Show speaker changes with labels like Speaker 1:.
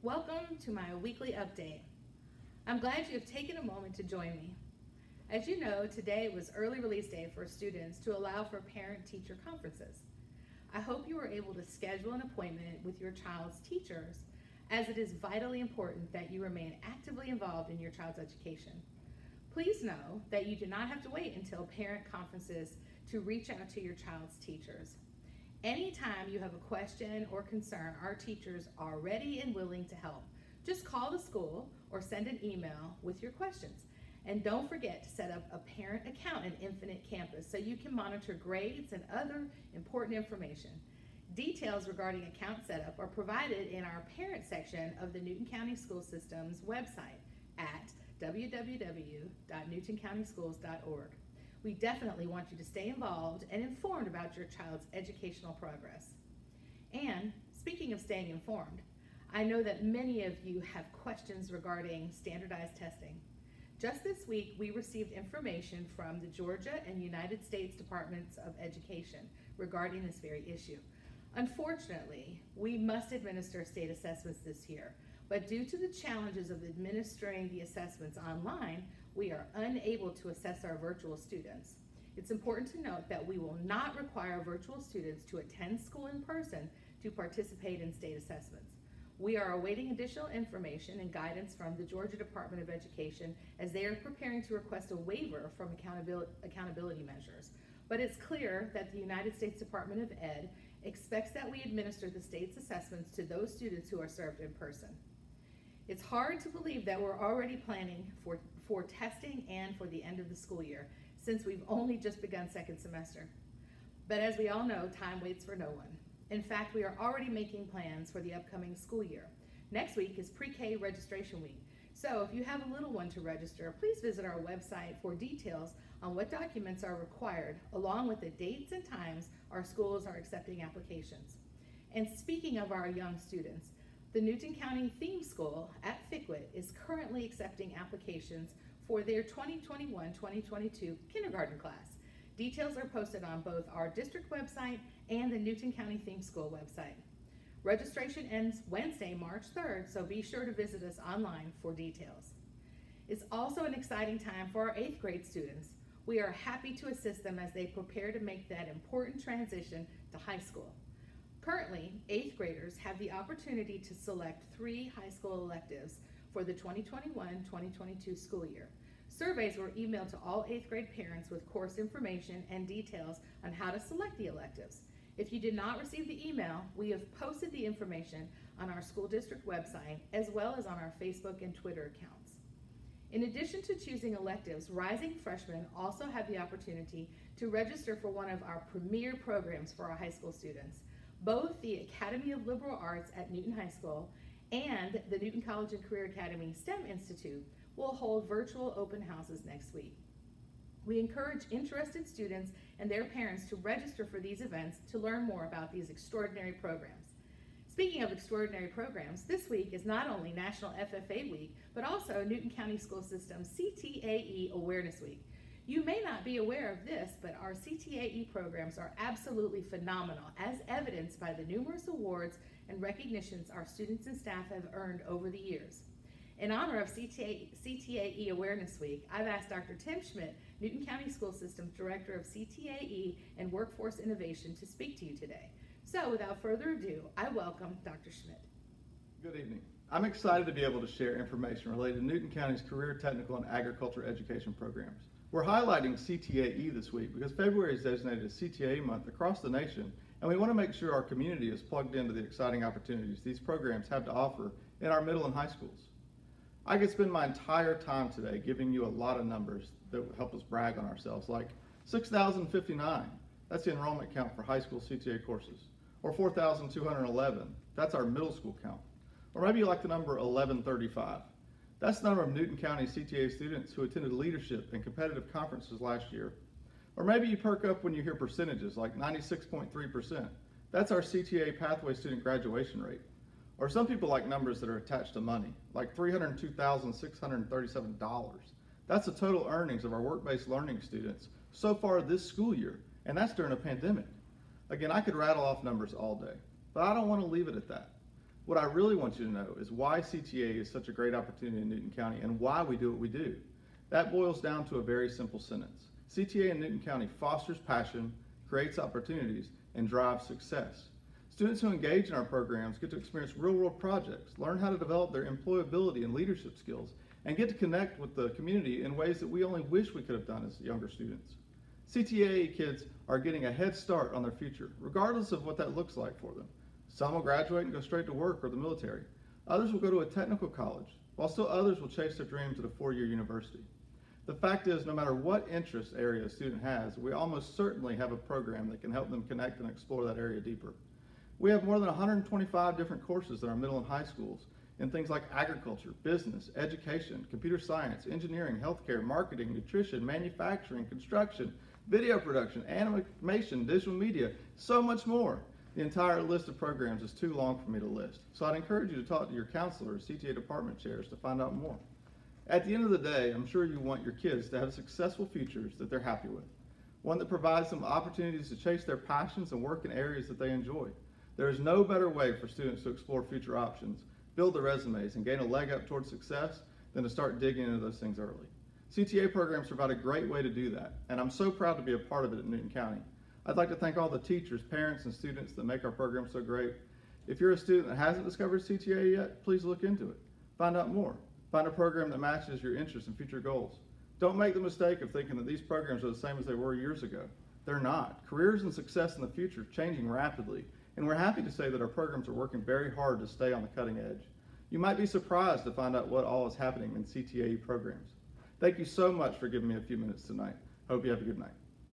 Speaker 1: Welcome to my weekly update. I'm glad you have taken a moment to join me. As you know, today was early release day for students to allow for parent-teacher conferences. I hope you were able to schedule an appointment with your child's teachers, as it is vitally important that you remain actively involved in your child's education. Please know that you do not have to wait until parent conferences to reach out to your child's teachers. Anytime you have a question or concern, our teachers are ready and willing to help. Just call the school or send an email with your questions. And don't forget to set up a parent account in Infinite Campus so you can monitor grades and other important information. Details regarding account setup are provided in our parent section of the Newton County School System's website at www.newtoncountyschools.org. We definitely want you to stay involved and informed about your child's educational progress. And speaking of staying informed, I know that many of you have questions regarding standardized testing. Just this week, we received information from the Georgia and United States Departments of Education regarding this very issue. Unfortunately, we must administer state assessments this year, but due to the challenges of administering the assessments online, we are unable to assess our virtual students. It's important to note that we will not require virtual students to attend school in person to participate in state assessments. We are awaiting additional information and guidance from the Georgia Department of Education as they are preparing to request a waiver from accountability measures. But it's clear that the United States Department of Ed expects that we administer the state's assessments to those students who are served in person. It's hard to believe that we're already planning for testing and for the end of the school year, since we've only just begun second semester. But as we all know, time waits for no one. In fact, we are already making plans for the upcoming school year. Next week is pre-K registration week. So if you have a little one to register, please visit our website for details on what documents are required, along with the dates and times our schools are accepting applications. And speaking of our young students, the Newton County Theme School at Fickwit is currently accepting applications for their 2021-2022 kindergarten class. Details are posted on both our district website and the Newton County Theme School website. Registration ends Wednesday, March 3rd, so be sure to visit us online for details. It's also an exciting time for our 8th grade students. We are happy to assist them as they prepare to make that important transition to high school. Currently, 8th graders have the opportunity to select 3 high school electives for the 2021-2022 school year. Surveys were emailed to all 8th grade parents with course information and details on how to select the electives. If you did not receive the email, we have posted the information on our school district website as well as on our Facebook and Twitter accounts. In addition to choosing electives, rising freshmen also have the opportunity to register for one of our premier programs for our high school students. Both the Academy of Liberal Arts at Newton High School and the Newton College and Career Academy STEM Institute will hold virtual open houses next week. We encourage interested students and their parents to register for these events to learn more about these extraordinary programs. Speaking of extraordinary programs, this week is not only National FFA Week, but also Newton County School System Ctae Awareness Week. You may not be aware of this, but our Ctae programs are absolutely phenomenal, as evidenced by the numerous awards and recognitions our students and staff have earned over the years. In honor of Ctae Awareness Week, I've asked Dr. Tim Schmidt, Newton County School System's Director of Ctae and Workforce Innovation, to speak to you today. So without further ado, I welcome Dr. Schmidt.
Speaker 2: Good evening. I'm excited to be able to share information related to Newton County's career, technical, and agriculture education programs. We're highlighting Ctae this week because February is designated as Ctae month across the nation, and we want to make sure our community is plugged into the exciting opportunities these programs have to offer in our middle and high schools. I could spend my entire time today giving you a lot of numbers that would help us brag on ourselves, like 6,059, that's the enrollment count for high school Ctae courses, or 4,211, that's our middle school count. Or maybe you like the number 1135. That's the number of Newton County Ctae students who attended leadership and competitive conferences last year. Or maybe you perk up when you hear percentages like 96.3%. That's our Ctae pathway student graduation rate. Or some people like numbers that are attached to money, like $302,637. That's the total earnings of our work-based learning students so far this school year, and that's during a pandemic. Again, I could rattle off numbers all day, but I don't want to leave it at that. What I really want you to know is why CTA is such a great opportunity in Newton County and why we do what we do. That boils down to a very simple sentence. CTA in Newton County fosters passion, creates opportunities, and drives success. Students who engage in our programs get to experience real-world projects, learn how to develop their employability and leadership skills, and get to connect with the community in ways that we only wish we could have done as younger students. CTA kids are getting a head start on their future, regardless of what that looks like for them. Some will graduate and go straight to work or the military. Others will go to a technical college, while still others will chase their dreams at a four-year university. The fact is, no matter what interest area a student has, we almost certainly have a program that can help them connect and explore that area deeper. We have more than 125 different courses in our middle and high schools in things like agriculture, business, education, computer science, engineering, healthcare, marketing, nutrition, manufacturing, construction, video production, animation, digital media, so much more. The entire list of programs is too long for me to list, so I'd encourage you to talk to your counselor or CTA department chairs to find out more. At the end of the day, I'm sure you want your kids to have successful futures that they're happy with, one that provides them opportunities to chase their passions and work in areas that they enjoy. There is no better way for students to explore future options, build their resumes, and gain a leg up towards success than to start digging into those things early. CTA programs provide a great way to do that, and I'm so proud to be a part of it at Newton County. I'd like to thank all the teachers, parents, and students that make our program so great. If you're a student that hasn't discovered CTA yet, please look into it. Find out more. Find a program that matches your interests and future goals. Don't make the mistake of thinking that these programs are the same as they were years ago. They're not. Careers and success in the future are changing rapidly, and we're happy to say that our programs are working very hard to stay on the cutting edge. You might be surprised to find out what all is happening in CTA programs. Thank you so much for giving me a few minutes tonight. Hope you have a good night.